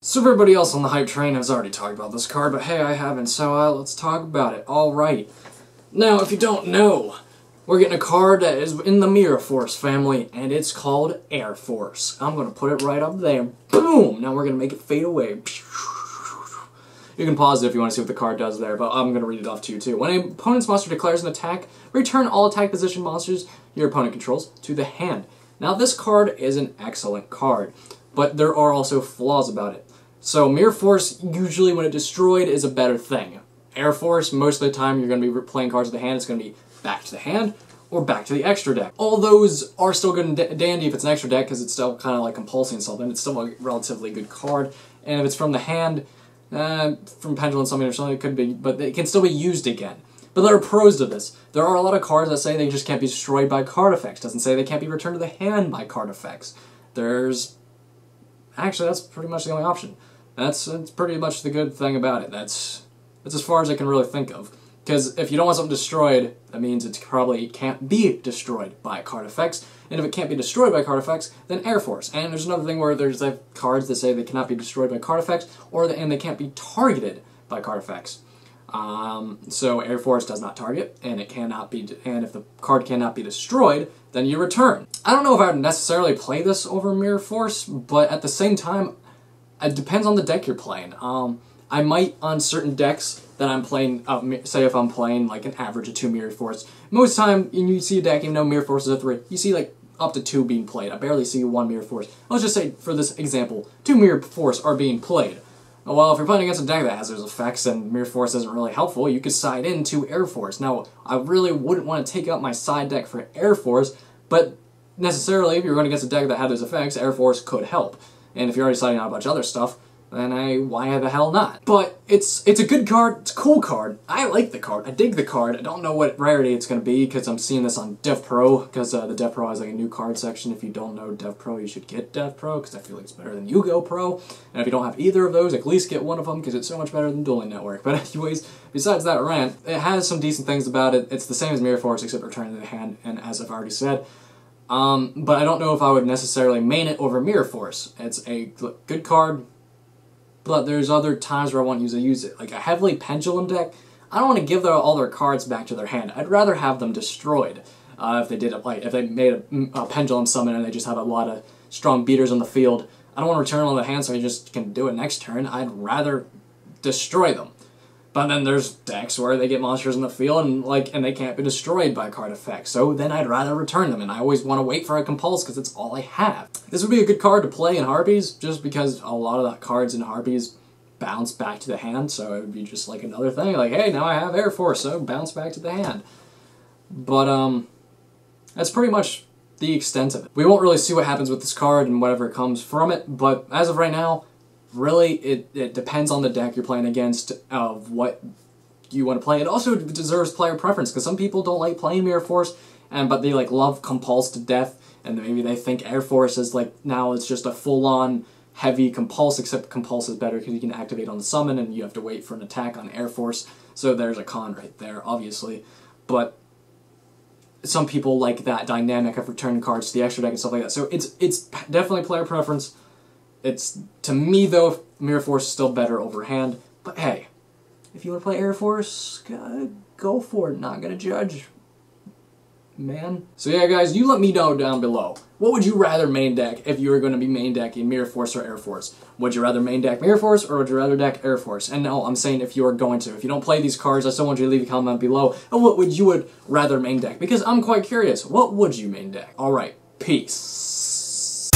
So everybody else on the hype train has already talked about this card, but hey, I haven't, so let's talk about it. Alright. Now, if you don't know, we're getting a card that is in the Mirror Force family, and it's called Air Force. I'm going to put it right up there. Boom! Now we're going to make it fade away. You can pause it if you want to see what the card does there, but I'm going to read it off to you too. When an opponent's monster declares an attack, return all attack position monsters your opponent controls to the hand. Now this card is an excellent card, but there are also flaws about it. So Mirror Force, usually when it's destroyed, is a better thing. Air Force, most of the time you're going to be playing cards to the hand, it's going to be back to the hand, or back to the extra deck. All those are still good and dandy if it's an extra deck, because it's still kind of like compulsing something. It's still a relatively good card. And if it's from the hand, from Pendulum Summon or something, it could be, but it can still be used again. But there are pros to this. There are a lot of cards that say they just can't be destroyed by card effects. Doesn't say they can't be returned to the hand by card effects. Actually, that's pretty much the only option. That's pretty much the good thing about it. That's as far as I can really think of. Because if you don't want something destroyed, that means it probably can't be destroyed by card effects. And if it can't be destroyed by card effects, then Air Force. And there's another thing where there's cards that say they cannot be destroyed by card effects, and they can't be targeted by card effects. So Air Force does not target, and it cannot be. And if the card cannot be destroyed, then you return. I don't know if I would necessarily play this over Mirror Force, but at the same time, it depends on the deck you're playing. I might on certain decks that I'm playing, say if I'm playing like an average of 2 Mirror Force. Most time, you see a deck, even though Mirror Force is a 3, you see like up to 2 being played. I barely see 1 Mirror Force. Let's just say, for this example, 2 Mirror Force are being played. Well, if you're playing against a deck that has those effects and Mirror Force isn't really helpful, you could side into Air Force. Now, I really wouldn't want to take out my side deck for Air Force, but necessarily, if you're going against a deck that had those effects, Air Force could help. And if you're already siding out a bunch of other stuff, then why the hell not? But it's a good card, it's a cool card. I like the card, I dig the card. I don't know what rarity it's going to be, because I'm seeing this on Dev Pro, because the Dev Pro has like a new card section. If you don't know Dev Pro, you should get Dev Pro, because I feel like it's better than Yu-Gi-Oh! Pro. And if you don't have either of those, at least get one of them, because it's so much better than Dueling Network. But anyways, besides that rant, it has some decent things about it. It's the same as Mirror Force, except returning to the hand, and as I've already said. But I don't know if I would necessarily main it over Mirror Force. It's a good card, but there's other times where I want to use it. Like a heavily Pendulum deck, I don't want to give all their cards back to their hand. I'd rather have them destroyed. If they did it, like if they made a Pendulum Summon and they just have a lot of strong beaters on the field, I don't want to return them on the hand so I just can do it next turn. I'd rather destroy them. But then there's decks where they get monsters in the field and they can't be destroyed by card effects. So then I'd rather return them, and I always want to wait for a Compulse because it's all I have. This would be a good card to play in Harpies, just because a lot of the cards in Harpies bounce back to the hand, so it would be just like another thing, like, hey, now I have Air Force, so bounce back to the hand. But, that's pretty much the extent of it. We won't really see what happens with this card and whatever comes from it, but as of right now, really, it depends on the deck you're playing against, of what you want to play. It also deserves player preference, because some people don't like playing Mirror Force, but they like love Compulse to death, and maybe they think Air Force is like, now it's just a full-on heavy Compulse, except Compulse is better because you can activate on the summon, and you have to wait for an attack on Air Force, so there's a con right there, obviously. But some people like that dynamic of returning cards to the extra deck and stuff like that, so it's definitely player preference. To me, though, Mirror Force is still better overhand. But hey, if you want to play Air Force, go for it. Not gonna judge, man. So yeah, guys, you let me know down below. What would you rather main deck if you were going to be main decking Mirror Force or Air Force? Would you rather main deck Mirror Force, or would you rather deck Air Force? And no, I'm saying if you are going to. If you don't play these cards, I still want you to leave a comment below. And what would you rather main deck? Because I'm quite curious. What would you main deck? Alright, peace.